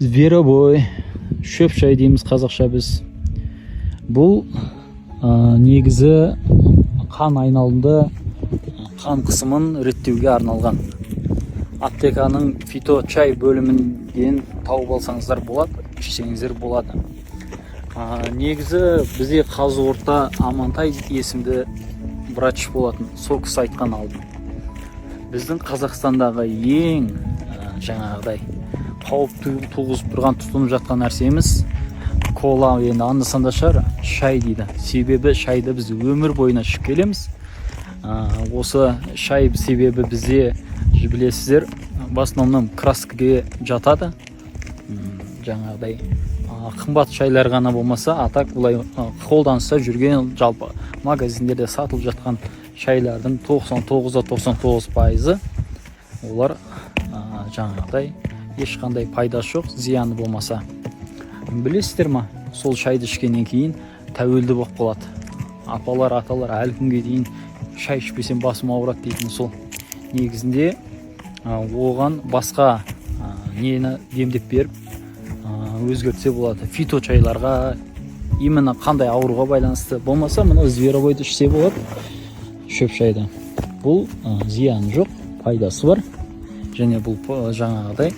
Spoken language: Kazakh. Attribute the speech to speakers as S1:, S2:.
S1: зверобой, шөп шай дейміз қазақша біз. Бұл негізі қан айналымды қан қысымын реттеуге арналған. Аптеканың фито чай бөлімінен тауып алсаңыздар болады, ішсеңіздер болады. Негізі бізде Қазығұртта Амантай есімді врач болатын, сол кісі айтқан алдым. Біздің Қазақстандағы ең жаңағыдай қауіп туғызып тұрған, тұтынып жатқан нәрсеміз кола, енді анда-санда шығар, шай дейді. Себебі шайды біз өмір бойына ішіп келеміз. Осы шай себебі бізде, білесіздер, в основном краскіге жатады. Жаңағыдай қымбат шайлар ғана болмаса, атак бұлай қолданыста жүрген, жалпы магазиндерде сатылып жатқан шайлардың 99%-99% олар жаңағыдай ешқандай пайдасы жоқ, зияны болмаса. Білесіздер ма, сол шайды ішкеннен кейін тәуелді болып қалады. Апалар, аталар әлі күнге дейін шай ішпесем басым ауырады дейтін сол. Негізінде оған басқа нені демдеп беріп өзгертсе болады. Фито чайларға, именно қандай ауруға байланысты болмаса, мына зверобойды ішсе болады. Шөп шайды. Бұл зияны жоқ, пайдасы бар. Және бұл жаңағыдай